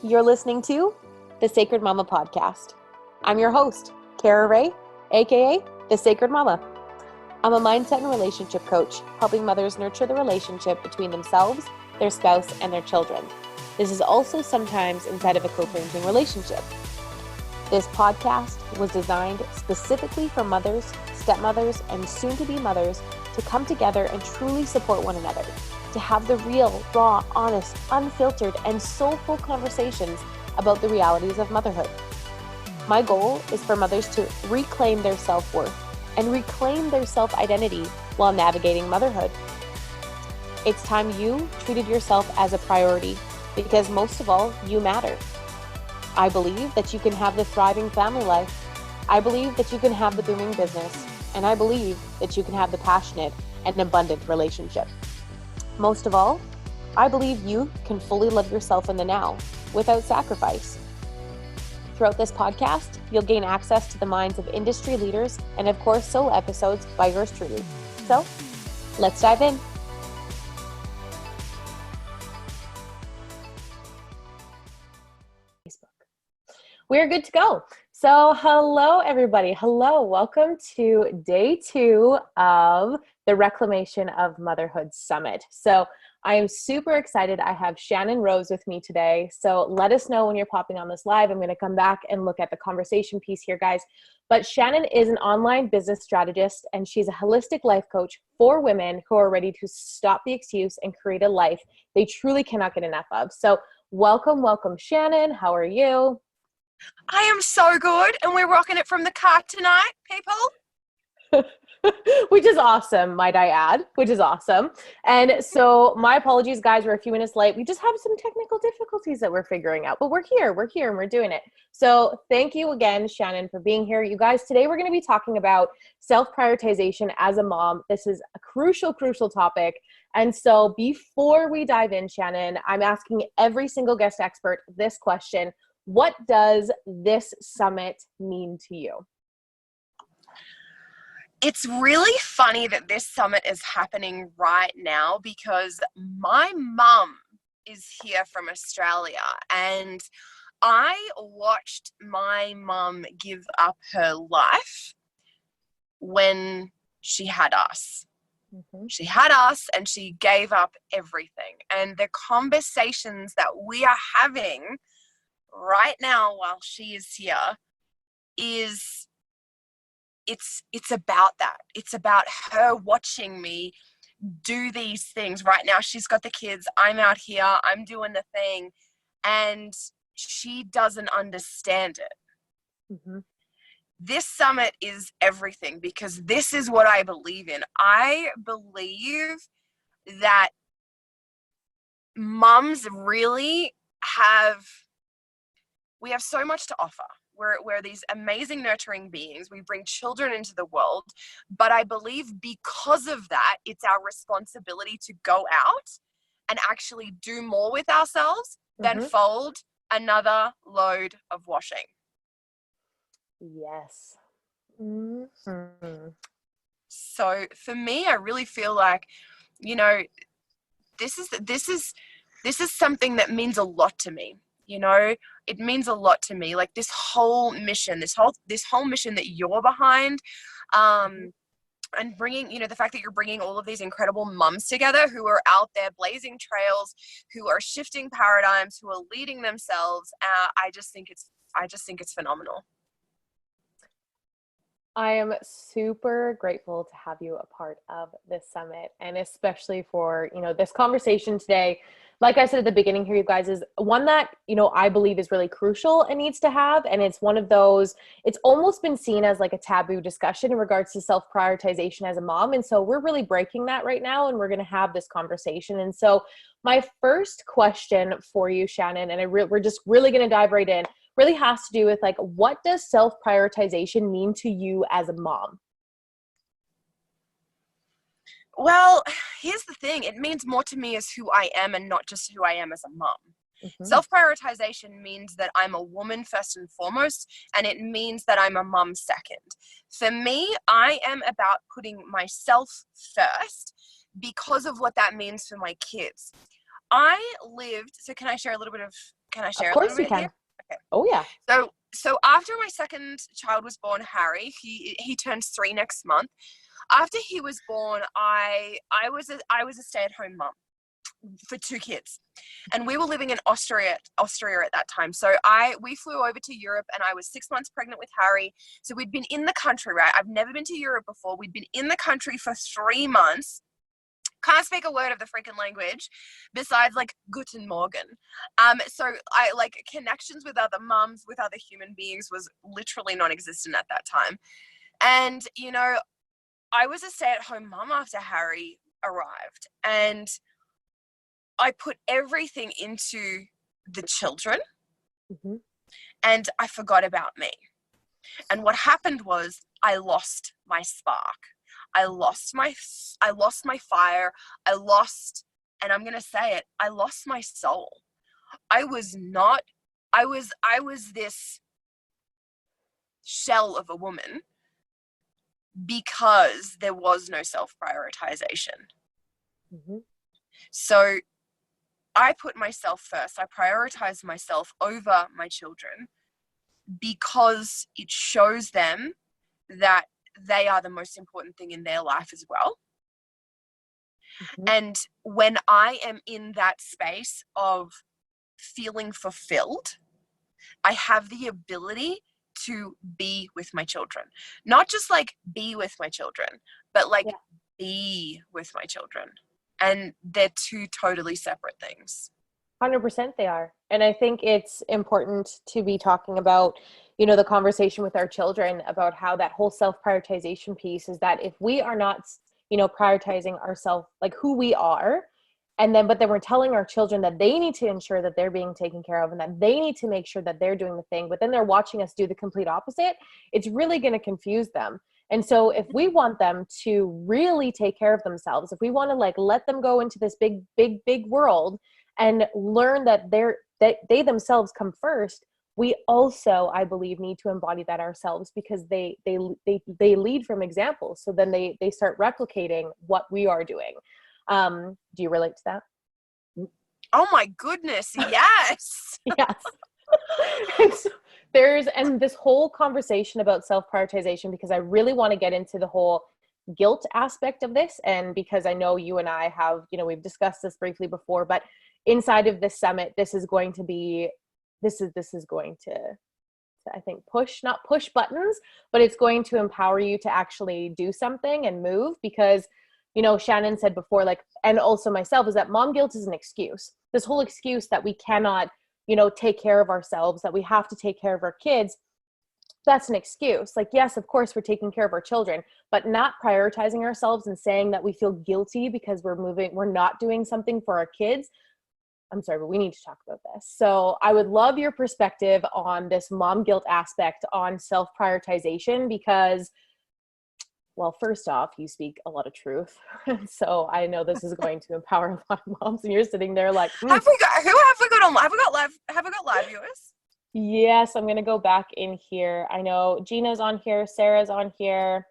You're listening to the Sacred Mama Podcast. I'm your host, Kara Ray, aka the Sacred Mama. I'm a mindset and relationship coach, helping mothers nurture the relationship between themselves, their spouse, and their children. This is also sometimes inside of a co-parenting relationship. This podcast was designed specifically for mothers, stepmothers, and soon-to-be mothers to come together and truly support one another, to have the real, raw, honest, unfiltered, and soulful conversations about the realities of motherhood. My goal is for mothers to reclaim their self-worth and reclaim their self-identity while navigating motherhood. It's time you treated yourself as a priority because most of all, you matter. I believe that you can have the thriving family life. I believe that you can have the booming business. And I believe that you can have the passionate and abundant relationship. Most of all, I believe you can fully love yourself in the now without sacrifice. Throughout this podcast, you'll gain access to the minds of industry leaders and of course solo episodes by yours truly. So, let's dive in. We're good to go. So hello, everybody. Hello. Welcome to day 2 of the Reclamation of Motherhood Summit. So I am super excited. I have Shannon Rose with me today. So let us know when you're popping on this live. I'm going to come back and look at the conversation piece here, guys. But Shannon is an online business strategist, and she's a holistic life coach for women who are ready to stop the excuse and create a life they truly cannot get enough of. So welcome, Shannon. How are you? I am so good, and we're rocking it from the car tonight, people. Which is awesome, might I add, which is awesome. And so my apologies, guys, we're a few minutes late. We just have some technical difficulties that we're figuring out, but we're here and we're doing it. So thank you again, Shannon, for being here. You guys, today we're going to be talking about self-prioritization as a mom. This is a crucial topic. And so before we dive in, Shannon, I'm asking every single guest expert this question. What does this summit mean to you? It's really funny that this summit is happening right now because my mum is here from Australia, and I watched my mum give up her life when she had us. Mm-hmm. She had us and she gave up everything. And the conversations that we are having right now while she is here is it's about that. It's about her watching me do these things. Right now she's got the kids, I'm out here, I'm doing the thing, and she doesn't understand it. Mm-hmm. This summit is everything because this is what I believe in. I believe that mums really we have so much to offer. We're these amazing nurturing beings. We bring children into the world. But I believe because of that, it's our responsibility to go out and actually do more with ourselves than fold another load of washing. Yes. Mm-hmm. So for me, I really feel like, this is something that means a lot to me. It means a lot to me, like this whole mission that you're behind, and bringing, the fact that you're bringing all of these incredible mums together who are out there blazing trails, who are shifting paradigms, who are leading themselves. I just think it's phenomenal. I am super grateful to have you a part of this summit, and especially for, this conversation today. Like I said at the beginning here, you guys, is one that, I believe is really crucial and needs to have. And it's one of those, it's almost been seen as like a taboo discussion in regards to self-prioritization as a mom. And so we're really breaking that right now, and we're going to have this conversation. And so my first question for you, Shannon, and we're just really going to dive right in, really has to do with like, what does self-prioritization mean to you as a mom? Well, here's the thing. It means more to me as who I am and not just who I am as a mom. Mm-hmm. Self-prioritization means that I'm a woman first and foremost, and it means that I'm a mom second. For me, I am about putting myself first because of what that means for my kids. So can I share a little bit of Can I Of share a little course you bit here? can. Okay. Oh yeah. So after my second child was born, Harry, he turns 3 next month. After he was born, I was a stay-at-home mum for 2 kids, and we were living in Austria at that time. So we flew over to Europe, and I was 6 months pregnant with Harry. So we'd been in the country, right? I've never been to Europe before. We'd been in the country for 3 months. Can't speak a word of the freaking language besides like Guten Morgen. So I like connections with other mums, with other human beings was literally non-existent at that time. And, you know, I was a stay-at-home mum after Harry arrived, and I put everything into the children, Mm-hmm. and I forgot about me. And what happened was I lost my spark. I lost my fire. And I'm going to say it, I lost my soul. I was this shell of a woman because there was no self-prioritization. Mm-hmm. So I put myself first. I prioritized myself over my children because it shows them that they are the most important thing in their life as well. Mm-hmm. And when I am in that space of feeling fulfilled, I have the ability to be with my children. Not just like be with my children, but like be with my children. And they're 2 totally separate things. 100% they are. And I think it's important to be talking about, you know, the conversation with our children about how that whole self-prioritization piece is that if we are not, you know, prioritizing ourselves, like who we are, but then we're telling our children that they need to ensure that they're being taken care of and that they need to make sure that they're doing the thing, but then they're watching us do the complete opposite, it's really going to confuse them. And so if we want them to really take care of themselves, if we want to like let them go into this big world and learn that they themselves come first, we also, I believe, need to embody that ourselves, because they lead from example. So then they start replicating what we are doing. Do you relate to that? Oh my goodness, yes. Yes. And so and this whole conversation about self-prioritization, because I really want to get into the whole guilt aspect of this, and because I know you and I have, you know, we've discussed this briefly before, but inside of this summit, this is going to I think not push buttons, but it's going to empower you to actually do something and move. Because, you know, Shannon said before, like, and also myself, is that mom guilt is an excuse. This whole excuse that we cannot, you know, take care of ourselves, that we have to take care of our kids, that's an excuse. Like, yes, of course we're taking care of our children, but not prioritizing ourselves and saying that we feel guilty because we're not doing something for our kids. I'm sorry, but we need to talk about this. So I would love your perspective on this mom guilt aspect on self-prioritization, because, well, first off, you speak a lot of truth. So I know this is going to empower a lot of moms, and you're sitting there like, Who have we got on? Have we got live viewers? Yes, I'm going to go back in here. I know Gina's on here, Sarah's on here,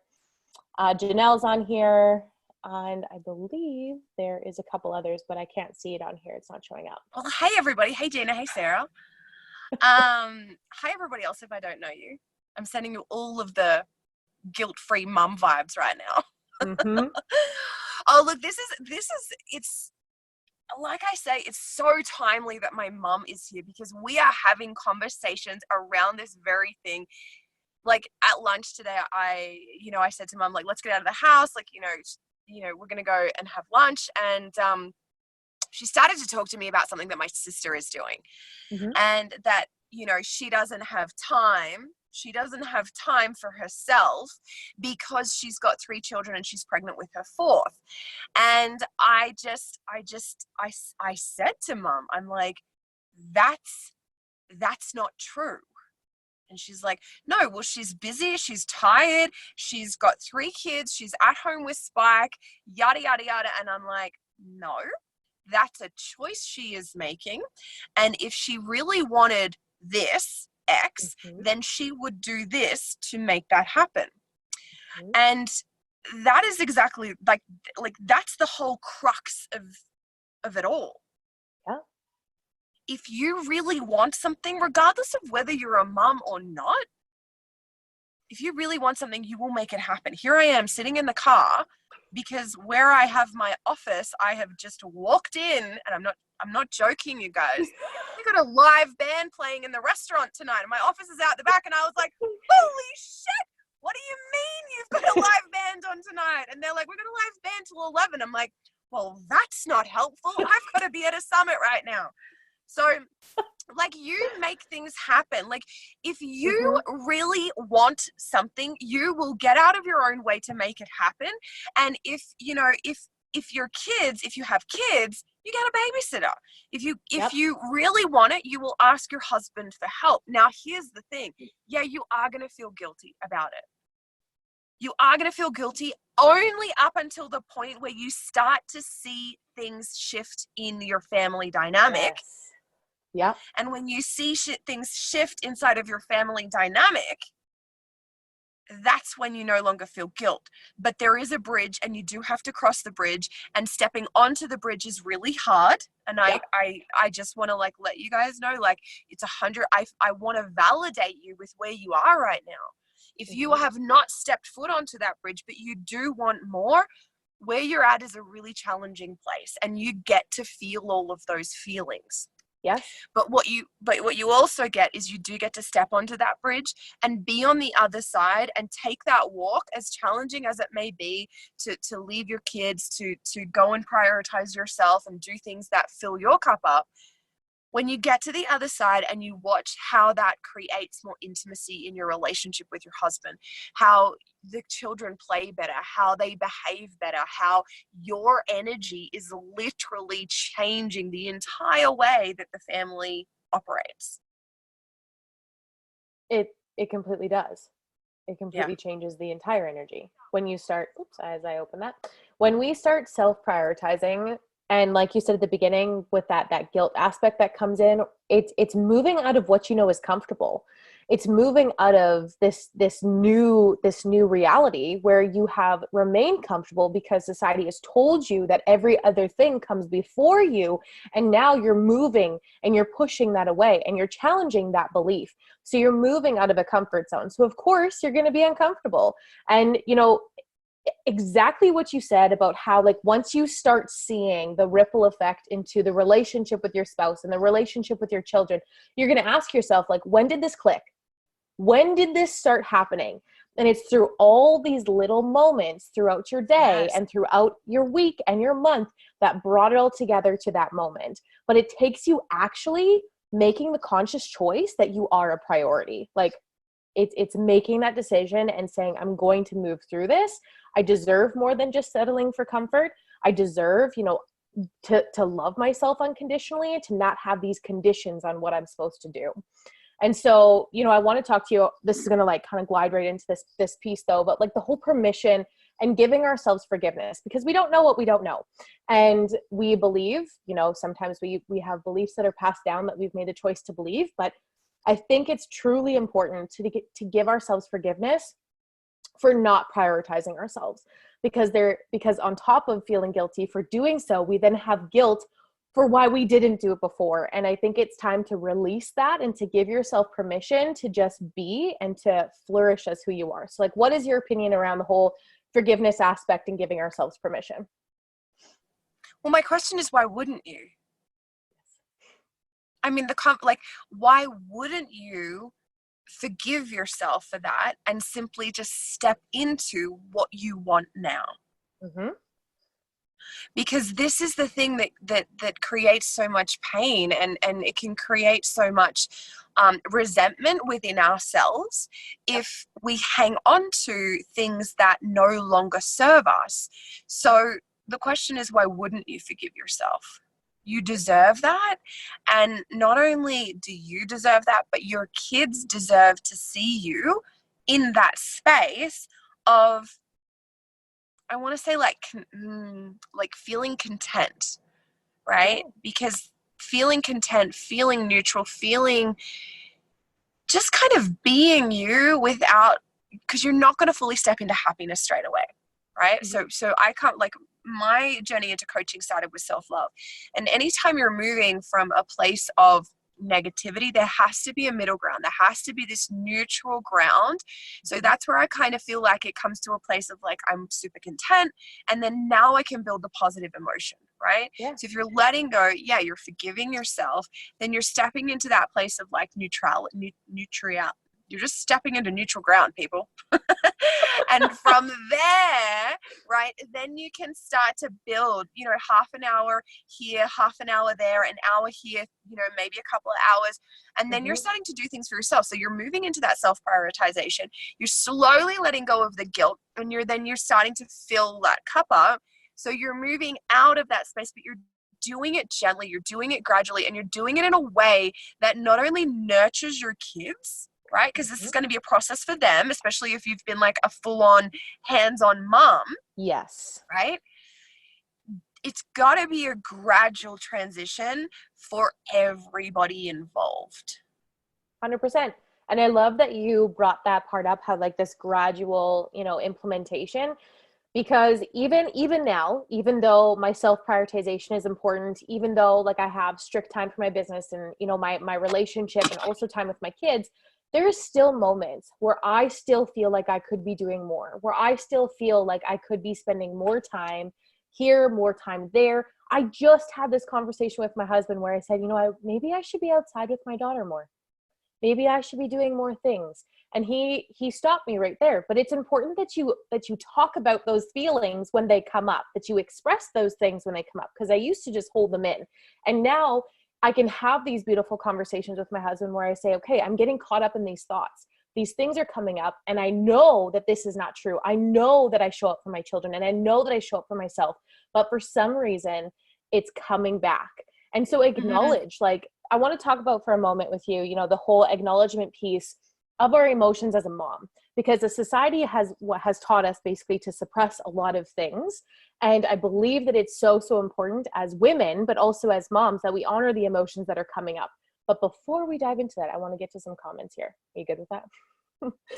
Janelle's on here, and I believe there is a couple others, but I can't see it on here. It's not showing up. Well, hey everybody. Hey Gina. Hey Sarah. Hi everybody else. If I don't know you, I'm sending you all of the guilt-free mum vibes right now. Mm-hmm. Oh, look, it's like I say, it's so timely that my mum is here, because we are having conversations around this very thing. Like at lunch today, I said to mum, like, let's get out of the house. Like, we're going to go and have lunch. And, she started to talk to me about something that my sister is doing, Mm-hmm. and that, she doesn't have time. She doesn't have time for herself because she's got 3 children and she's pregnant with her 4th. And I said to mum, I'm like, that's not true. And she's like, no, well, she's busy, she's tired, she's got 3 kids, she's at home with Spike, yada, yada, yada. And I'm like, no, that's a choice she is making. And if she really wanted this X, Mm-hmm. then she would do this to make that happen. Mm-hmm. And that is exactly like that's the whole crux of it all. Yeah. if you really want something, regardless of whether you're a mom or not, if you really want something, you will make it happen. Here I am sitting in the car because where I have my office, I have just walked in, and I'm not joking, you guys. They got a live band playing in the restaurant tonight, and my office is out the back, and I was like, holy shit, what do you mean you've got a live band on tonight? And they're like, we've got a live band till 11. I'm like, well, that's not helpful. I've got to be at a summit right now. So like, you make things happen. Like, if you really want something, you will get out of your own way to make it happen. And if you have kids, you get a babysitter. If you really want it, you will ask your husband for help. Now, here's the thing. Yeah, you are going to feel guilty about it. You are going to feel guilty only up until the point where you start to see things shift in your family dynamic. Yes. Yeah. And when you see things shift inside of your family dynamic, that's when you no longer feel guilt. But there is a bridge, and you do have to cross the bridge, and stepping onto the bridge is really hard. And I just want to like let you guys know, like, it's 100. I want to validate you with where you are right now. If you have not stepped foot onto that bridge, but you do want more, where you're at is a really challenging place, and you get to feel all of those feelings. Yes. But what you also get is you do get to step onto that bridge and be on the other side and take that walk, as challenging as it may be, to leave your kids, to go and prioritize yourself and do things that fill your cup up. When you get to the other side and you watch how that creates more intimacy in your relationship with your husband, how the children play better, how they behave better, how your energy is literally changing the entire way that the family operates. It completely does. It completely changes the entire energy. When you start, when we start self-prioritizing, and like you said at the beginning, with that guilt aspect that comes in, it's moving out of what you know is comfortable. It's moving out of this new reality where you have remained comfortable because society has told you that every other thing comes before you, and now you're moving and you're pushing that away and you're challenging that belief. So you're moving out of a comfort zone. So of course you're going to be uncomfortable. And exactly what you said about how, like, once you start seeing the ripple effect into the relationship with your spouse and the relationship with your children, you're going to ask yourself, like, when did this click? When did this start happening? And it's through all these little moments throughout your day and throughout your week and your month that brought it all together to that moment. But it takes you actually making the conscious choice that you are a priority. Like, it's making that decision and saying, I'm going to move through this. I deserve more than just settling for comfort. I deserve, to love myself unconditionally and to not have these conditions on what I'm supposed to do. And so, I want to talk to you, this is going to like kind of glide right into this piece though, but like the whole permission and giving ourselves forgiveness, because we don't know what we don't know. And we believe, sometimes we have beliefs that are passed down that we've made a choice to believe, but I think it's truly important to give ourselves forgiveness for not prioritizing ourselves, because on top of feeling guilty for doing so, we then have guilt for why we didn't do it before. And I think it's time to release that and to give yourself permission to just be and to flourish as who you are. So like, what is your opinion around the whole forgiveness aspect and giving ourselves permission? Well, my question is, why wouldn't you? I mean, why wouldn't you forgive yourself for that and simply just step into what you want now? Mm-hmm. Because this is the thing that creates so much pain, and it can create so much resentment within ourselves if we hang on to things that no longer serve us. So the question is, why wouldn't you forgive yourself? You deserve that. And not only do you deserve that, but your kids deserve to see you in that space of, I want to say like feeling content, right? Because feeling content, feeling neutral, feeling just kind of being you because you're not going to fully step into happiness straight away. right? Mm-hmm. So I can't, like, my journey into coaching started with self-love. And anytime you're moving from a place of negativity, there has to be a middle ground. There has to be this neutral ground. So that's where I kind of feel like it comes to a place of like, I'm super content. And then now I can build the positive emotion, right? Yeah. So if you're letting go, yeah, you're forgiving yourself, then you're stepping into that place of like neutral. You're just stepping into neutral ground, people. And from there, right, then you can start to build, you know, half an hour here, half an hour there, an hour here, you know, maybe a couple of hours. And then you're starting to do things for yourself. So you're moving into that self-prioritization. You're slowly letting go of the guilt, and you're starting to fill that cup up. So you're moving out of that space, but you're doing it gently, you're doing it gradually, and you're doing it in a way that not only nurtures your kids, right? Because this is going to be a process for them, especially if you've been like a full-on hands-on mom. Yes. Right? It's got to be a gradual transition for everybody involved. 100%. And I love that you brought that part up, how like this gradual, you know, implementation, because even now, even though my self-prioritization is important, even though like I have strict time for my business and, you know, my relationship and also time with my kids, there's still moments where I still feel like I could be doing more, where I still feel like I could be spending more time here, more time there. I just had this conversation with my husband where I said, you know, maybe I should be outside with my daughter more. Maybe I should be doing more things. And he stopped me right there. But it's important that you talk about those feelings when they come up, that you express those things when they come up, because I used to just hold them in. And now I can have these beautiful conversations with my husband where I say, okay, I'm getting caught up in these thoughts. These things are coming up, and I know that this is not true. I know that I show up for my children, and I know that I show up for myself, but for some reason it's coming back. And so acknowledge, like, I want to talk about for a moment with you, you know, the whole acknowledgement piece of our emotions as a mom, because the society has taught us basically to suppress a lot of things. And I believe that it's so important as women, but also as moms, that we honor the emotions that are coming up. But before we dive into that, I want to get to some comments here. Are you good with that?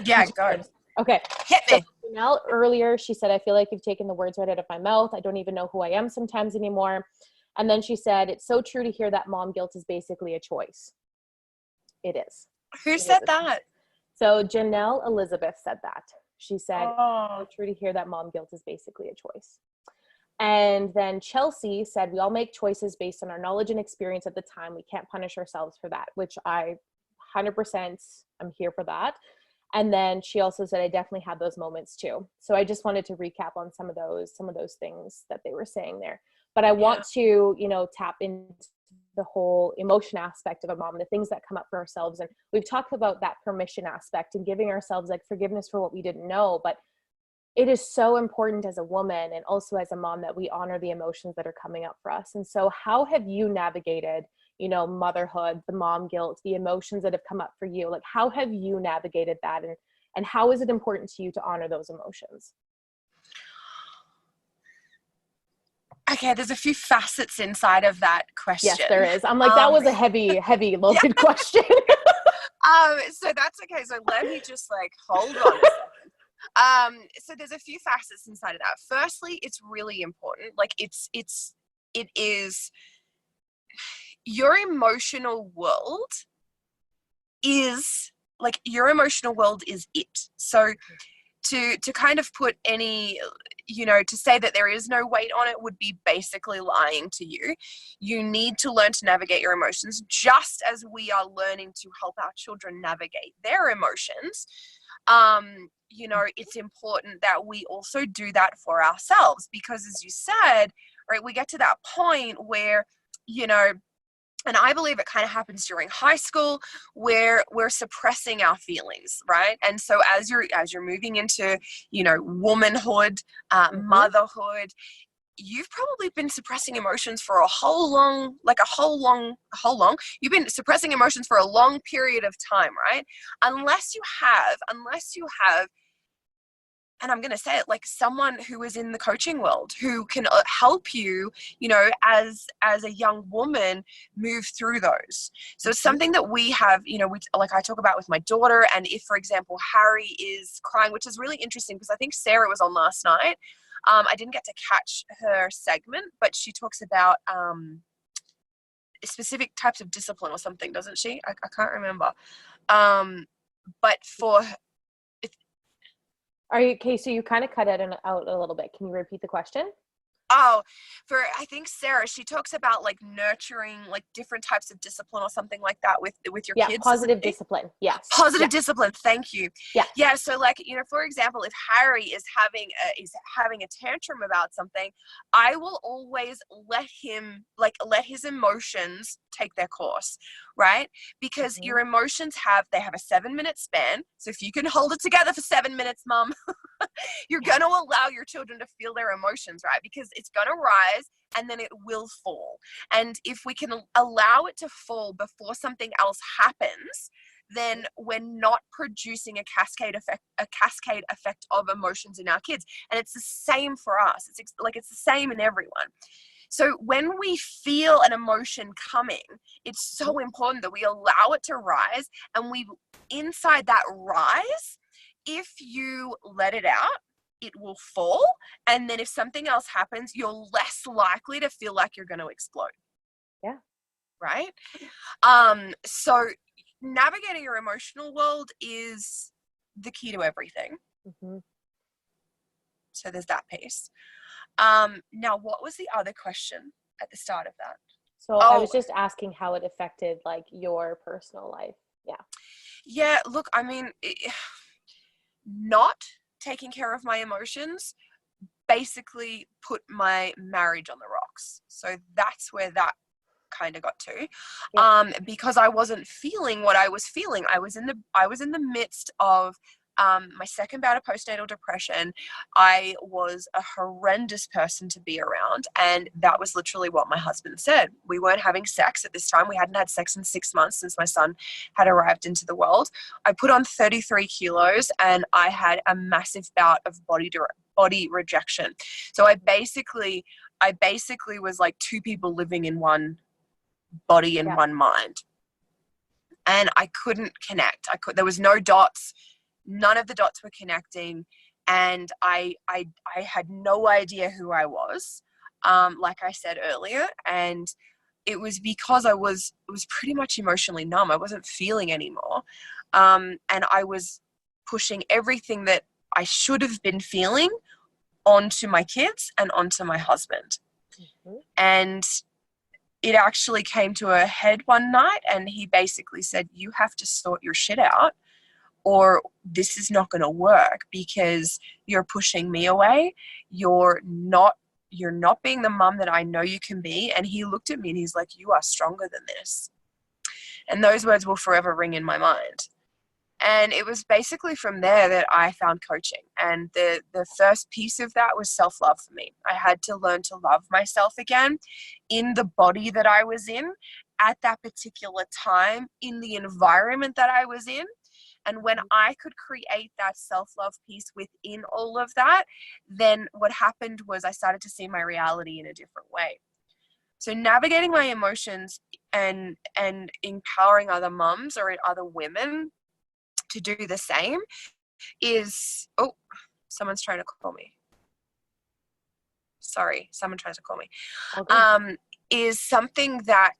Yeah, go. Okay. Hit me. So Janelle earlier, she said, I feel like you've taken the words right out of my mouth. I don't even know who I am sometimes anymore. And then she said, it's so true to hear that mom guilt is basically a choice. It is. Who said that? So Janelle Elizabeth said that. She said, oh, it's so true to hear that mom guilt is basically a choice. And then Chelsea said, we all make choices based on our knowledge and experience at the time. We can't punish ourselves for that, which I 100% I'm here for that. And then she also said, I definitely had those moments too. So I just wanted to recap on some of those things that they were saying there. But I want to, you know, tap into the whole emotion aspect of a mom, the things that come up for ourselves. And we've talked about that permission aspect and giving ourselves like forgiveness for what we didn't know. But it is so important as a woman and also as a mom that we honor the emotions that are coming up for us. And so how have you navigated, you know, motherhood, the mom guilt, the emotions that have come up for you? Like, how have you navigated that? And how is it important to you to honor those emotions? Okay, there's a few facets inside of that question. Yes, there is. I'm like, that was a heavy loaded question. So that's okay. So let me just like hold on a second. So there's a few facets inside of that. Firstly, it's really important. Like it is your emotional world is like your emotional world is it. So to kind of put any, you know, to say that there is no weight on it would be basically lying to you. You need to learn to navigate your emotions just as we are learning to help our children navigate their emotions. You know, it's important that we also do that for ourselves because, as you said, right, we get to that point where, you know, and I believe it kind of happens during high school where we're suppressing our feelings, right? And so as you're moving into, you know, womanhood, motherhood, you've probably been suppressing emotions for you've been suppressing emotions for a long period of time, right? Unless you have and I'm going to say it, like someone who is in the coaching world who can help you, you know, as a young woman move through those. So it's something that we have, you know, like I talk about with my daughter. And if, for example, Harry is crying, which is really interesting because I think Sarah was on last night. I didn't get to catch her segment, but she talks about specific types of discipline or something, doesn't she? I can't remember. But for Are you okay? So you kind of cut it out a little bit. Can you repeat the question? For I think Sarah, she talks about like nurturing like different types of discipline or something like that with your kids. Positive discipline. Yes. Positive discipline. Thank you. Yeah. Yeah. So like, you know, for example, if Harry is having a tantrum about something, I will always let his emotions take their course, right? Because your emotions have a 7-minute span. So if you can hold it together for 7 minutes, mom, you're going to allow your children to feel their emotions, right? Because it's going to rise and then it will fall. And if we can allow it to fall before something else happens, then we're not producing a cascade effect of emotions in our kids. And it's the same for us. It's the same in everyone. So when we feel an emotion coming, it's so important that we allow it to rise, and inside that rise, if you let it out, it will fall. And then if something else happens, you're less likely to feel like you're going to explode. Yeah. Right? So navigating your emotional world is the key to everything. So there's that piece. Now, what was the other question at the start of that? So I was just asking how it affected like your personal life. Yeah. Yeah. Look, I mean, not taking care of my emotions basically put my marriage on the rocks. So that's where that kind of got to, because I wasn't feeling what I was feeling. I was in the midst of my second bout of postnatal depression. I was a horrendous person to be around, and that was literally what my husband said. We weren't having sex at this time. We hadn't had sex in 6 months since my son had arrived into the world. I put on 33 kilos, and I had a massive bout of body rejection. So I basically was like two people living in one body and one mind, and I couldn't connect. There was no dots. None of the dots were connecting, and I had no idea who I was, like I said earlier, and it was because it was pretty much emotionally numb. I wasn't feeling anymore, and I was pushing everything that I should have been feeling onto my kids and onto my husband. And it actually came to a head one night, and he basically said, "You have to sort your shit out, or this is not going to work because you're pushing me away. You're not being the mom that I know you can be." And he looked at me and he's like, "You are stronger than this." And those words will forever ring in my mind. And it was basically from there that I found coaching. And the first piece of that was self-love for me. I had to learn to love myself again in the body that I was in at that particular time, in the environment that I was in. And when I could create that self-love piece within all of that, then what happened was I started to see my reality in a different way. So navigating my emotions and empowering other mums or other women to do the same is, someone's trying to call me. Sorry, someone tries to call me. Okay. Is something that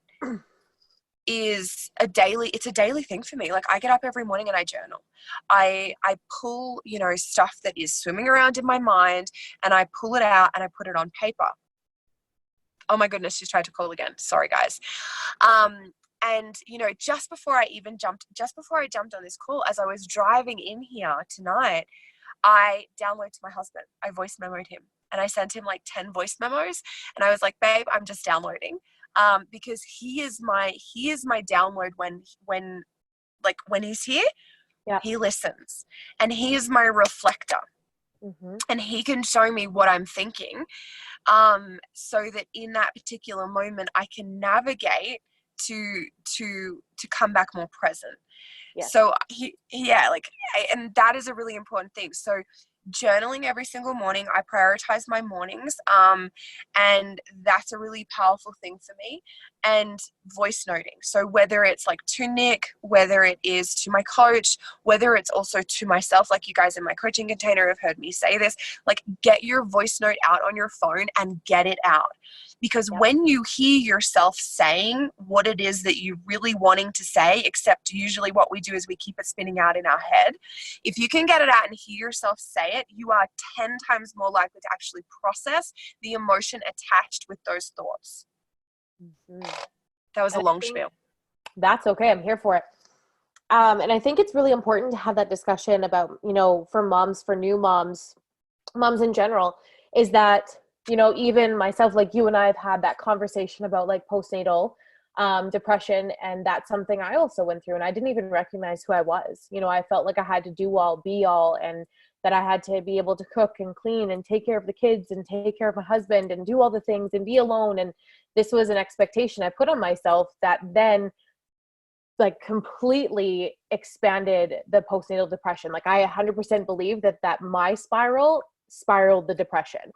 it's a daily thing for me. Like I get up every morning and I journal. I pull, stuff that is swimming around in my mind, and I pull it out and I put it on paper. Oh my goodness, she's tried to call again. Sorry guys. And just before I jumped on this call, as I was driving in here tonight, I downloaded to my husband. I voice memoed him, and I sent him like 10 voice memos, and I was like, "Babe, I'm just downloading." Because he is my download when he's here, he listens, and he is my reflector, and he can show me what I'm thinking, so that in that particular moment I can navigate to come back more present. So and that is a really important thing. So journaling every single morning. I prioritize my mornings, and that's a really powerful thing for me. And voice noting. So whether it's like to Nick, whether it is to my coach, whether it's also to myself, like you guys in my coaching container have heard me say this, like get your voice note out on your phone and get it out. Because when you hear yourself saying what it is that you're really wanting to say, except usually what we do is we keep it spinning out in our head, if you can get it out and hear yourself say it, you are 10 times more likely to actually process the emotion attached with those thoughts. Mm-hmm. That was a long spiel. That's okay. I'm here for it. And I think it's really important to have that discussion about, for moms, for new moms in general, is that, even myself, like you and I have had that conversation about like postnatal depression. And that's something I also went through, and I didn't even recognize who I was. I felt like I had to do all, be all, and that I had to be able to cook and clean and take care of the kids and take care of my husband and do all the things and be alone. And this was an expectation I put on myself that then like completely expanded the postnatal depression. Like I 100% believe that my spiraled the depression.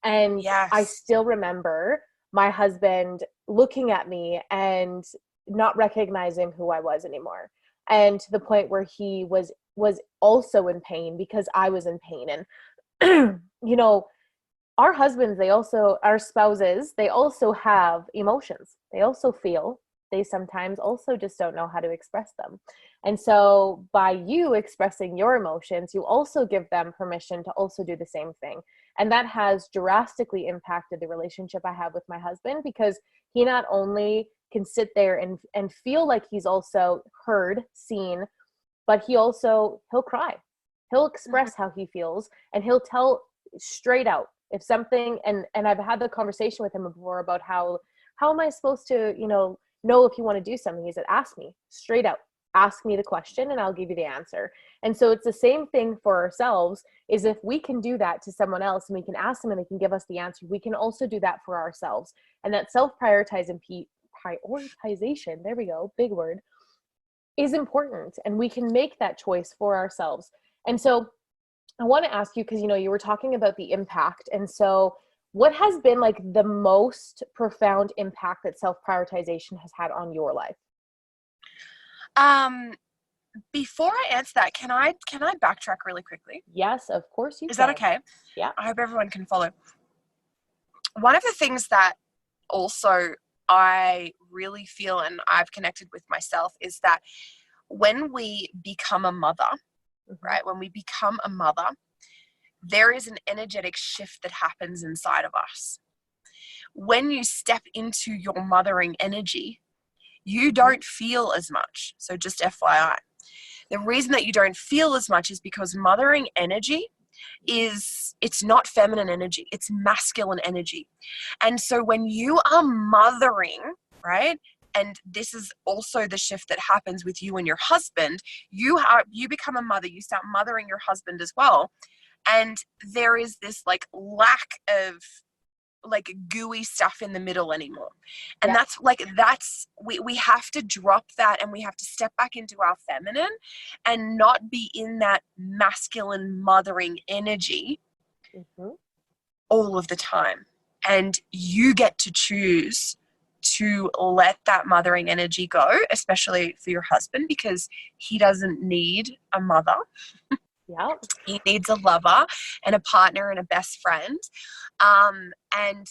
And I still remember my husband looking at me and not recognizing who I was anymore. And to the point where he was also in pain because I was in pain. And, our husbands, our spouses, they also have emotions. They also feel. They sometimes also just don't know how to express them. And so by you expressing your emotions, you also give them permission to also do the same thing. And that has drastically impacted the relationship I have with my husband, because he not only can sit there and feel like he's also heard, seen, but he'll cry. He'll express how he feels, and he'll tell straight out if something, and I've had the conversation with him before about how am I supposed to, know if you want to do something. He said, ask me straight out, ask me the question and I'll give you the answer. And so it's the same thing for ourselves, is if we can do that to someone else and we can ask them and they can give us the answer, we can also do that for ourselves. And that self-prioritization, there we go, big word, is important, and we can make that choice for ourselves. And so I want to ask you, because you were talking about the impact, and so what has been like the most profound impact that self-prioritization has had on your life? Before I answer that, can I backtrack really quickly? Yes, of course you can. Is that okay? Yeah. I hope everyone can follow. One of the things that also I really feel, and I've connected with myself, is that when we become a mother, right? When we become a mother, there is an energetic shift that happens inside of us. When you step into your mothering energy, you don't feel as much. So just FYI. The reason that you don't feel as much is because mothering energy it's not feminine energy, it's masculine energy. And so when you are mothering, right? And this is also the shift that happens with you and your husband. You become a mother, you start mothering your husband as well. And there is this like lack of like gooey stuff in the middle anymore. And we have to drop that, and we have to step back into our feminine and not be in that masculine mothering energy all of the time. And you get to choose to let that mothering energy go, especially for your husband, because he doesn't need a mother. Yeah. He needs a lover and a partner and a best friend. And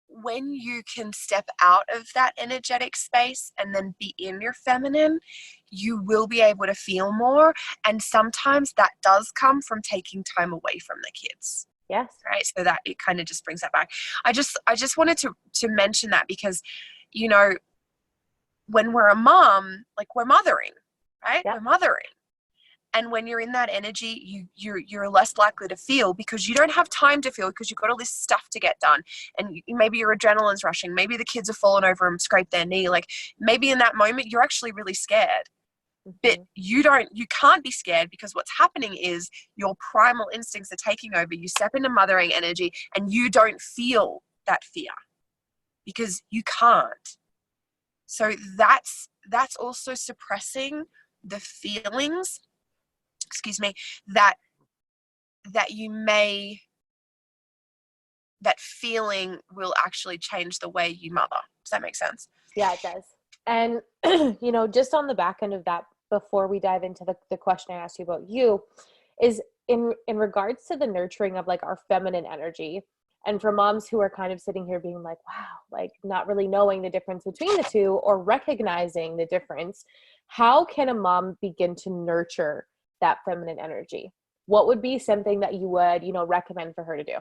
when you can step out of that energetic space and then be in your feminine, you will be able to feel more. And sometimes that does come from taking time away from the kids. Yes. Right. So that it kind of just brings that back. I just wanted to mention that because, when we're a mom, like we're mothering, right? Yeah. We're mothering. And when you're in that energy, you're less likely to feel, because you don't have time to feel, because you've got all this stuff to get done. And maybe your adrenaline's rushing. Maybe the kids have fallen over and scraped their knee. Like maybe in that moment, you're actually really scared. But you can't be scared, because what's happening is your primal instincts are taking over. You step into mothering energy and you don't feel that fear because you can't. So that's also suppressing the feelings, that that that feeling will actually change the way you mother. Does that make sense? Yeah, it does. And, just on the back end of that, before we dive into the question I asked you about you, is in regards to the nurturing of like our feminine energy, and for moms who are kind of sitting here being like, wow, like not really knowing the difference between the two or recognizing the difference, how can a mom begin to nurture that feminine energy? What would be something that you would, recommend for her to do?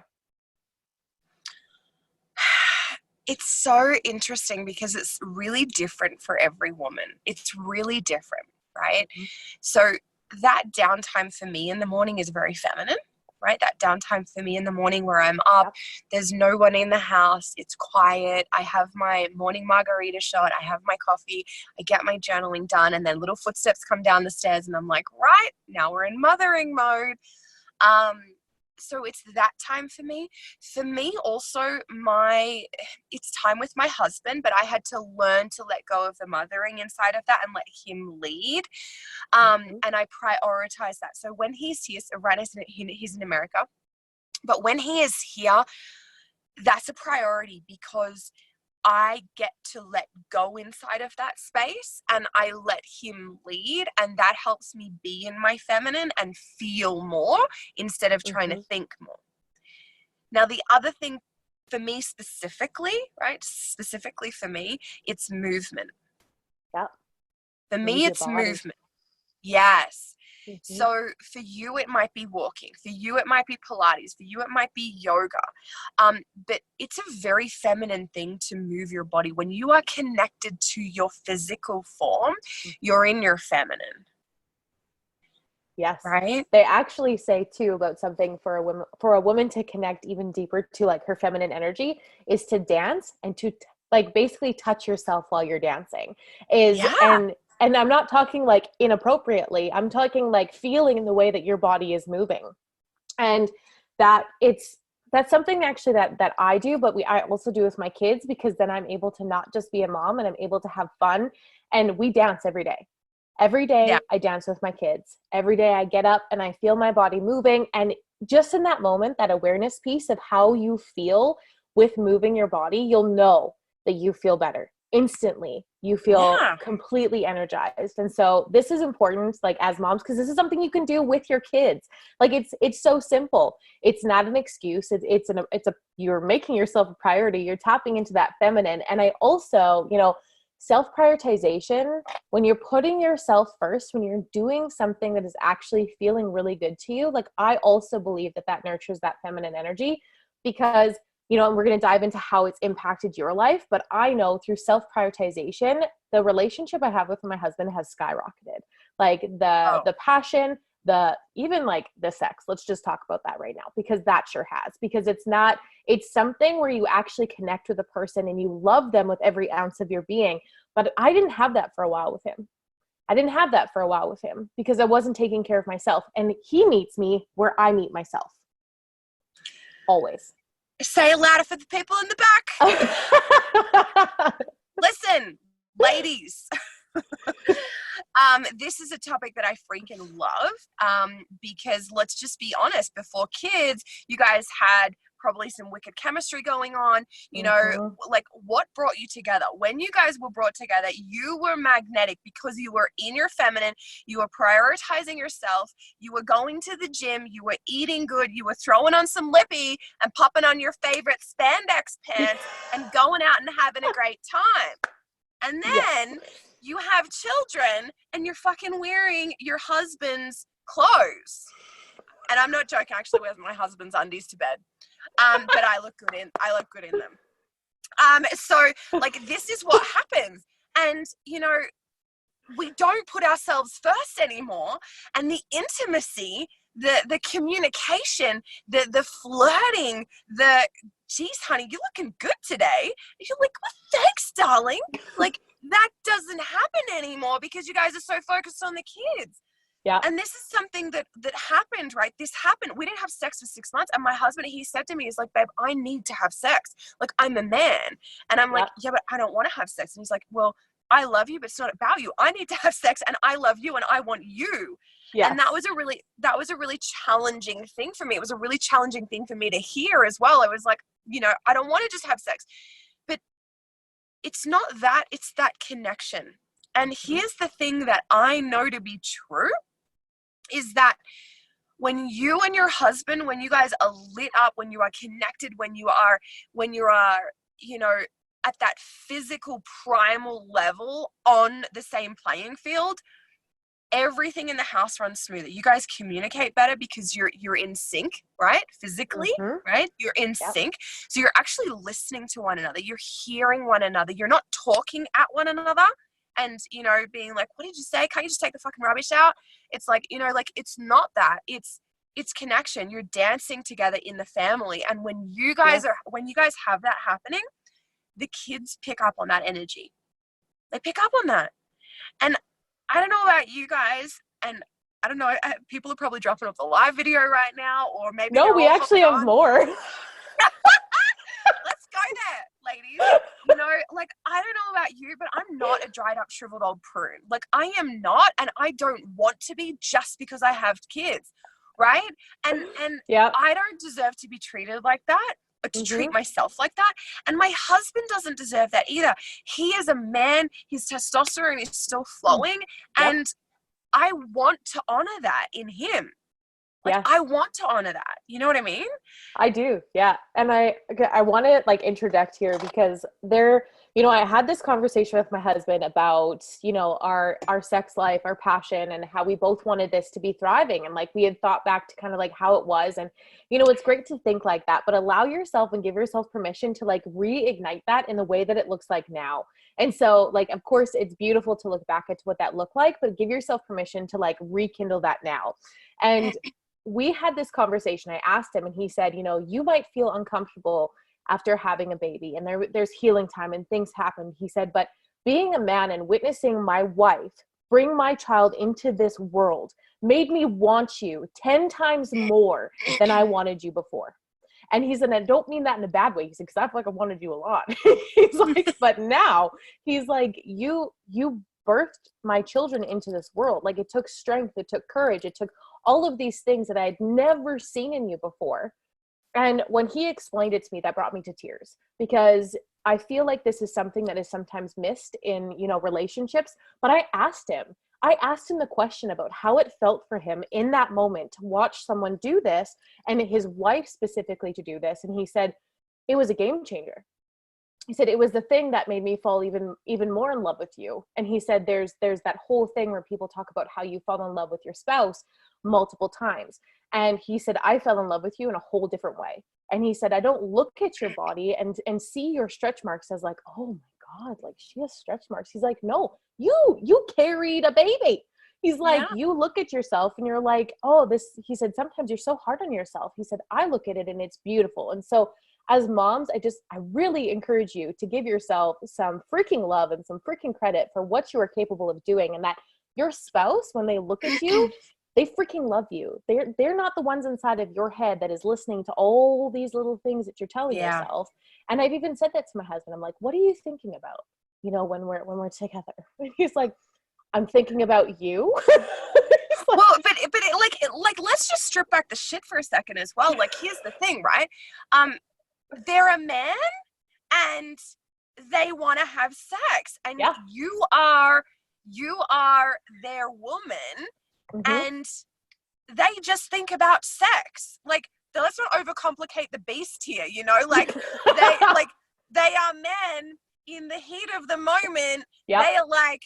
It's so interesting because it's really different for every woman. It's really different, right? Mm-hmm. So that downtime for me in the morning is very feminine, right? That downtime for me in the morning where I'm up, Yep. there's no one in the house, it's quiet, I have my morning margarita shot, I have my coffee, I get my journaling done, and then little footsteps come down the stairs and I'm like, right, now we're in mothering mode. So it's that time for me. For me also, it's time with my husband, but I had to learn to let go of the mothering inside of that and let him lead. Mm-hmm. And I prioritize that. So when he's here, so right now he's in America, but when he is here, that's a priority because I get to let go inside of that space and I let him lead, and that helps me be in my feminine and feel more instead of trying to Mm-hmm. think more. Now, the other thing for me specifically, right? Specifically for me, it's movement. Yep. For Move me, your it's body. movement. Yes. Mm-hmm. So for you, it might be walking. For you, it might be Pilates. For you, it might be yoga. But it's a very feminine thing to move your body. When you are connected to your physical form, you're in your feminine. Yes. Right? They actually say too about something for a woman to connect even deeper to like her feminine energy is to dance and to like basically touch yourself while you're dancing. Yeah. And I'm not talking like inappropriately. I'm talking like feeling the way that your body is moving. And that's something actually that I do, but I also do with my kids, because then I'm able to not just be a mom and I'm able to have fun. And we dance every day. Every Yeah. day I dance with my kids. Every day I get up and I feel my body moving. And just in that moment, that awareness piece of how you feel with moving your body, you'll know that you feel better instantly. You feel Yeah. completely energized. And so this is important, like as moms, because this is something you can do with your kids. Like it's so simple. It's not an excuse. You're making yourself a priority. You're tapping into that feminine. And I also, self-prioritization, when you're putting yourself first, when you're doing something that is actually feeling really good to you, like I also believe that nurtures that feminine energy, because, and we're going to dive into how it's impacted your life, but I know through self-prioritization, the relationship I have with my husband has skyrocketed. Like the passion, even like the sex, let's just talk about that right now, because that sure has, because it's something where you actually connect with a person and you love them with every ounce of your being. But I didn't have that for a while with him. Because I wasn't taking care of myself, and he meets me where I meet myself. Always. Say it louder for the people in the back. Listen, ladies. This is a topic that I freaking love, because let's just be honest, before kids, you guys had probably some wicked chemistry going on, like what brought you together? When you guys were brought together, you were magnetic because you were in your feminine, you were prioritizing yourself, you were going to the gym, you were eating good, you were throwing on some lippy and popping on your favorite spandex pants and going out and having a great time. And then you have children and you're fucking wearing your husband's clothes. And I'm not joking, I actually wear my husband's undies to bed. But I look good in them. So like this is what happens. And we don't put ourselves first anymore. And the intimacy, the communication, the flirting, geez, honey, you're looking good today. You're like, well, thanks, darling. Like that doesn't happen anymore because you guys are so focused on the kids. Yeah. And this is something that happened, right? This happened. We didn't have sex for 6 months. And my husband, he said to me, he's like, babe, I need to have sex. Like, I'm a man. And I'm like, yeah, but I don't want to have sex. And he's like, well, I love you, but it's not about you. I need to have sex and I love you and I want you. Yes. And that was a really challenging thing for me. It was a really challenging thing for me to hear as well. I was like, I don't want to just have sex, but it's not that, it's that connection. And here's the thing that I know to be true is that when you and your husband, when you guys are lit up, when you are connected, when you are, at that physical primal level on the same playing field, everything in the house runs smoother. You guys communicate better because you're in sync, right? Physically, right? You're in sync. So you're actually listening to one another. You're hearing one another. You're not talking at one another and, being like, what did you say? Can't you just take the fucking rubbish out? It's like, it's not that. It's connection. You're dancing together in the family. And when you guys have that happening, the kids pick up on that energy. They pick up on that. And I don't know about you guys, and I don't know, people are probably dropping off the live video right now, or maybe no, we actually have more. Let's go there, ladies. I don't know about you, but I'm not a dried up, shriveled old prune. Like, I am not, and I don't want to be just because I have kids, right? And I don't deserve to be treated like that, or to treat myself like that. And my husband doesn't deserve that either. He is a man, his testosterone is still flowing, and I want to honor that in him. Like, I want to honor that. You know what I mean? I do. Yeah. And I want to interject here because I had this conversation with my husband about, our sex life, our passion, and how we both wanted this to be thriving. And we had thought back to kind of how it was. And, it's great to think like that, but allow yourself and give yourself permission to reignite that in the way that it looks like now. And so of course it's beautiful to look back at what that looked like, but give yourself permission to rekindle that now. And we had this conversation. I asked him and he said, you might feel uncomfortable after having a baby and there's healing time and things happen. He said, but being a man and witnessing my wife bring my child into this world made me want you 10 times more than I wanted you before. And he said, I don't mean that in a bad way. He said, because I feel like I wanted you a lot. He's like, but now he's like, you birthed my children into this world. It took strength, it took courage, it took all of these things that I had never seen in you before. And when he explained it to me, that brought me to tears, because I feel like this is something that is sometimes missed in, relationships. But I asked him the question about how it felt for him in that moment to watch someone do this, and his wife specifically to do this. And he said, it was a game changer. He said, it was the thing that made me fall even more in love with you. And he said, there's that whole thing where people talk about how you fall in love with your spouse multiple times. And he said, I fell in love with you in a whole different way. And he said, I don't look at your body and see your stretch marks as oh my God, she has stretch marks. He's like, no, you carried a baby. He's like, you look at yourself and you're like, oh, he said, sometimes you're so hard on yourself. He said, I look at it and it's beautiful. And so as moms, I really encourage you to give yourself some freaking love and some freaking credit for what you are capable of doing. And that your spouse, when they look at you, they freaking love you. They're not the ones inside of your head that is listening to all these little things that you're telling yourself. And I've even said that to my husband. I'm like, what are you thinking about? When we're together. And he's like, I'm thinking about you. Well, but let's just strip back the shit for a second as well. Here's the thing, right? They're a man and they want to have sex, and you are their woman, and they just think about sex. Let's not overcomplicate the beast here, they are men in the heat of the moment. They are like,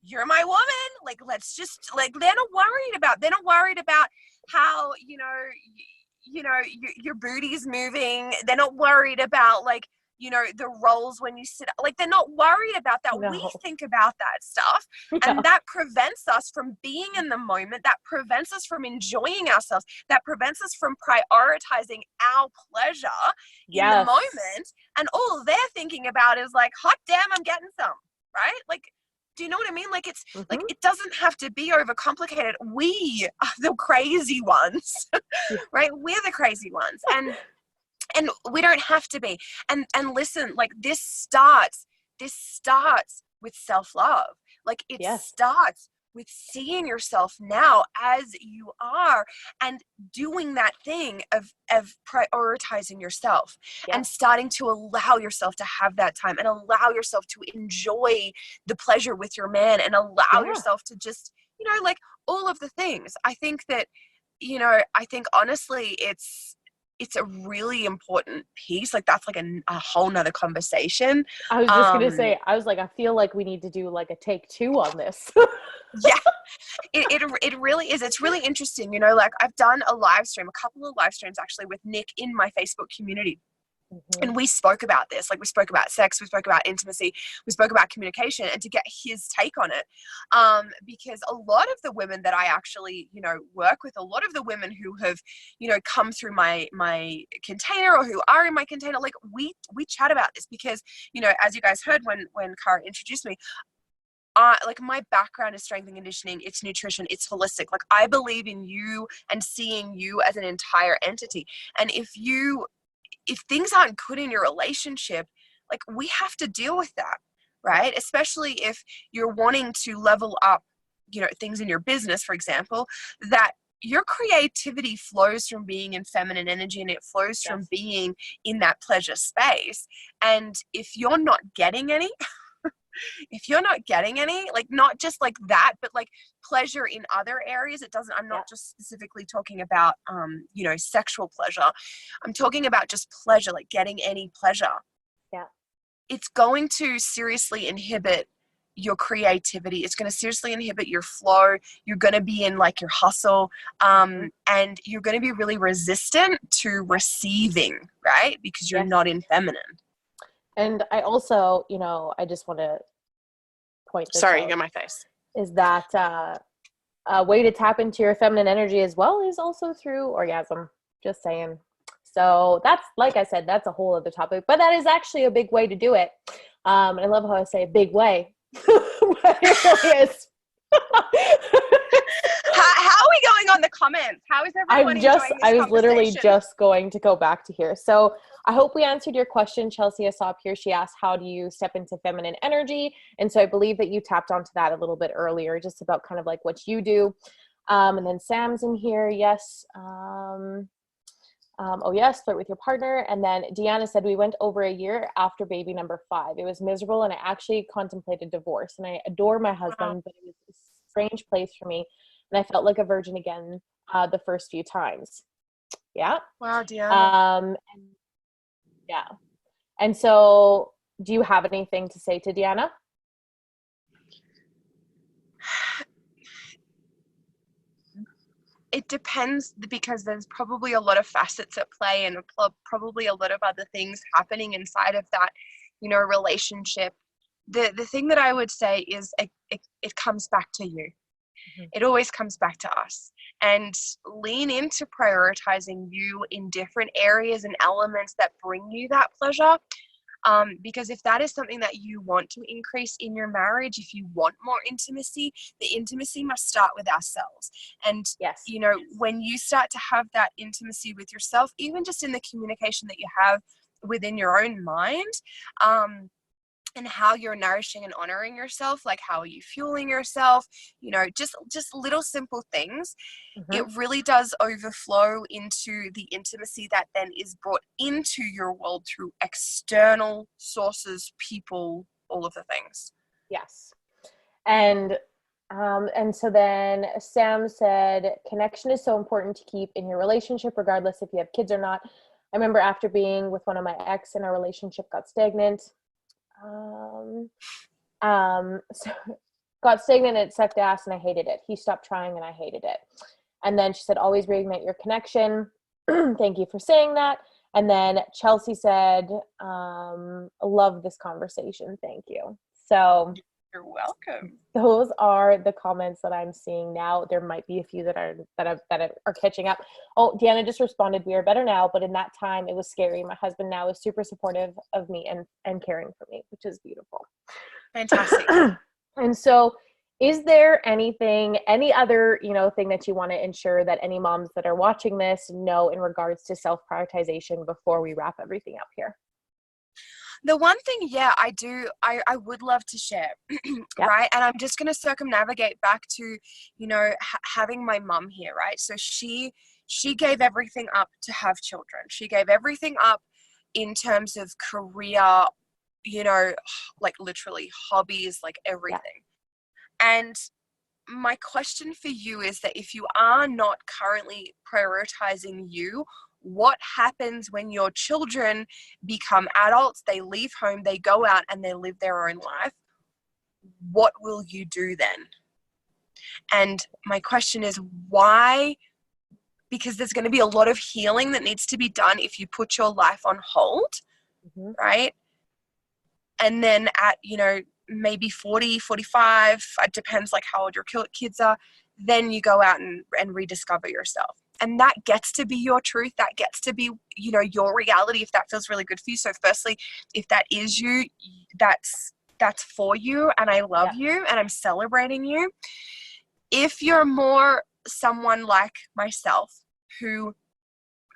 you're my woman. Let's just they're not worried about how, your booty's moving. They're not worried about the roles when you sit, they're not worried about that. No. We think about that stuff, and that prevents us from being in the moment. That prevents us from enjoying ourselves. That prevents us from prioritizing our pleasure in the moment. And all they're thinking about is hot damn, I'm getting some, right? Do you know what I mean? It's it doesn't have to be overcomplicated. We are the crazy ones, right? We're the crazy ones. And we don't have to be. And listen, this starts with self-love. Like, it Yes. starts with seeing yourself now as you are and doing that thing of prioritizing yourself and starting to allow yourself to have that time and allow yourself to enjoy the pleasure with your man and allow yourself to just, you know, like, all of the things. I think that, you know, I think honestly it's a really important piece. Like, that's like a whole nother conversation. I was just going to say, I was like, I feel like we need to do like a take 2 on this. Yeah, it really is. It's really interesting. You know, like, I've done a couple of live streams actually with Nick in my Facebook community. And we spoke about this, like, we spoke about sex, we spoke about intimacy, we spoke about communication, and to get his take on it. Because a lot of the women that I actually, you know, work with, a lot of the women who have, you know, come through my container or who are in my container, like, we chat about this because, you know, as you guys heard when Cara introduced me, like, my background is strength and conditioning, it's nutrition, it's holistic. Like, I believe in you and seeing you as an entire entity. And if things aren't good in your relationship, like, we have to deal with that, right? Especially if you're wanting to level up, you know, things in your business, for example, that your creativity flows from being in feminine energy, and it flows from being in that pleasure space. And if you're not getting any, like, not just like that, but like pleasure in other areas, I'm not just specifically talking about, you know, sexual pleasure. I'm talking about just pleasure, like getting any pleasure. Yeah. It's going to seriously inhibit your creativity. It's going to seriously inhibit your flow. You're going to be in like your hustle, and you're going to be really resistant to receiving, right? Because you're not in feminine. And I also, you know, I just want to point this out. You got my face. Is that a way to tap into your feminine energy as well is also through orgasm. Just saying. So that's, like I said, that's a whole other topic, but that is actually a big way to do it. I love how I say big way. But it really is. How are we going on the comments? How is everyone enjoying this I was literally conversation? just going to go back to here. So I hope we answered your question. Chelsea, I saw up here, she asked, how do you step into feminine energy? And so I believe that you tapped onto that a little bit earlier, just about kind of like what you do. And then Sam's in here. Yes. Oh yes, flirt with your partner. And then Deanna said, we went over a year after baby number 5. It was miserable, and I actually contemplated divorce. And I adore my husband, but it was a strange place for me. And I felt like a virgin again the first few times. Yeah. Wow, Deanna. Yeah. And so, do you have anything to say to Deanna? It depends, because there's probably a lot of facets at play, and probably a lot of other things happening inside of that, you know, relationship. The thing that I would say is it comes back to you. It always comes back to us. And lean into prioritizing you in different areas and elements that bring you that pleasure. Because if that is something that you want to increase in your marriage, if you want more intimacy, the intimacy must start with ourselves. And, you know, when you start to have that intimacy with yourself, even just in the communication that you have within your own mind, and how you're nourishing and honoring yourself, like how are you fueling yourself, you know, just little simple things. It really does overflow into the intimacy that then is brought into your world through external sources, people, all of the things. Yes. And so then Sam said, connection is so important to keep in your relationship, regardless if you have kids or not. I remember after being with one of my ex and our relationship got stagnant. So got stagnant, it sucked ass, and I hated it. He stopped trying and I hated it. And then she said, always reignite your connection. Thank you for saying that. And then Chelsea said, love this conversation. Thank you. So you're welcome. Those are the comments that I'm seeing now. There might be a few that are catching up. Oh, Deanna just responded, we are better now, but in that time it was scary. My husband now is super supportive of me and caring for me, which is beautiful. Fantastic. And so is there any other, thing that you want to ensure that any moms that are watching this know in regards to self-prioritization before we wrap everything up here? The one thing, yeah, I do, I would love to share, Yep. right? And I'm just going to circumnavigate back to, having my mum here, right? So she gave everything up to have children. She gave everything up in terms of career, like literally hobbies, like everything. And my question for you is that if you are not currently prioritizing you, what happens when your children become adults, they leave home, they go out and they live their own life? What will you do then? And my question is why? Because there's going to be a lot of healing that needs to be done if you put your life on hold, right? And then at, maybe 40, 45, it depends like how old your kids are, then you go out and rediscover yourself. And that gets to be your truth. That gets to be, your reality if that feels really good for you. So firstly, if that is you, that's for you. And I love you and I'm celebrating you. If you're more someone like myself who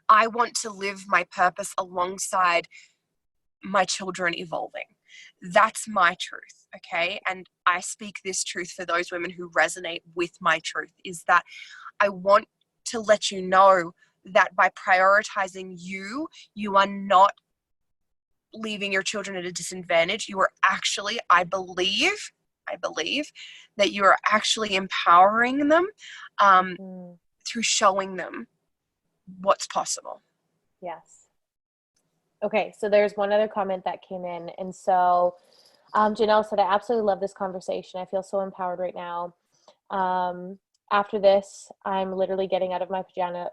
I want to live my purpose alongside my children evolving, that's my truth, okay? And I speak this truth for those women who resonate with my truth, is that I want to let you know that by prioritizing you, you are not leaving your children at a disadvantage. You are actually, I believe that you are actually empowering them through showing them what's possible. Yes. Okay, so there's one other comment that came in. And so Janelle said, I absolutely love this conversation. I feel so empowered right now. After this, I'm literally getting out of my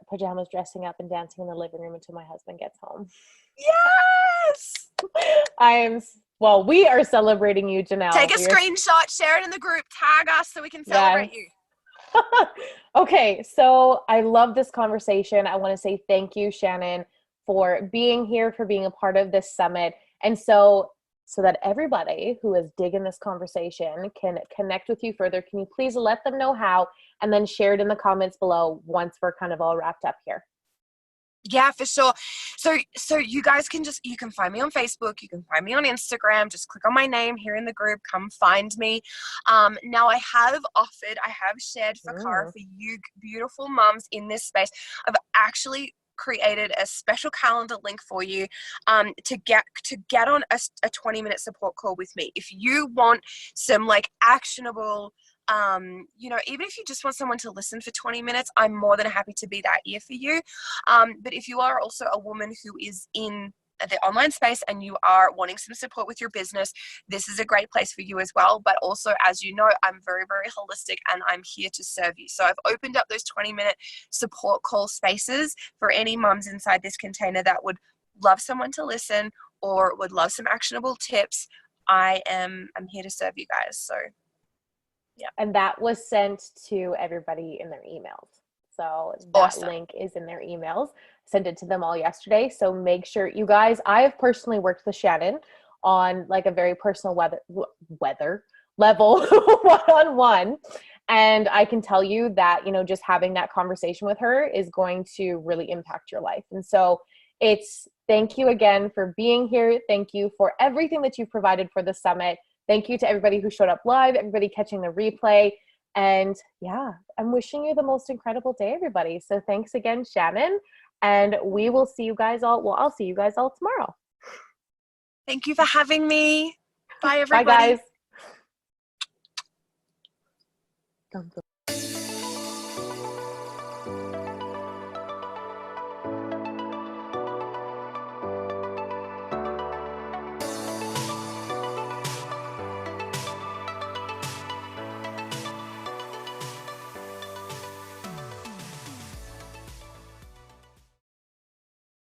pajamas, dressing up and dancing in the living room until my husband gets home. Yes! We are celebrating you, Janelle. Take a screenshot, share it in the group, tag us so we can celebrate you. Okay, so I love this conversation. I want to say thank you, Shannon, for being here, for being a part of this summit. And so that everybody who is digging this conversation can connect with you further, can you please let them know how, and then share it in the comments below once we're kind of all wrapped up here? Yeah, for sure. So you guys you can find me on Facebook, you can find me on Instagram, just click on my name here in the group, come find me. Now I have shared for Cara, for you beautiful moms in this space, I've actually created a special calendar link for you to get on a 20-minute support call with me. If you want some like actionable, even if you just want someone to listen for 20 minutes, I'm more than happy to be that ear for you. But if you are also a woman who is in the online space and you are wanting some support with your business, this is a great place for you as well. But also, as you know, I'm very, very holistic and I'm here to serve you. So I've opened up those 20-minute support call spaces for any mums inside this container that would love someone to listen or would love some actionable tips. I'm here to serve you guys. So yeah. And that was sent to everybody in their emails. So that awesome. Link is in their emails. Sent it to them all yesterday. So make sure you guys, I have personally worked with Shannon on like a very personal weather level one-on-one. And I can tell you that, just having that conversation with her is going to really impact your life. And so thank you again for being here. Thank you for everything that you've provided for the summit. Thank you to everybody who showed up live, everybody catching the replay. And yeah, I'm wishing you the most incredible day, everybody. So thanks again, Shannon. And we will see you guys all. Well, I'll see you guys all tomorrow. Thank you for having me. Bye, everybody. Bye, guys.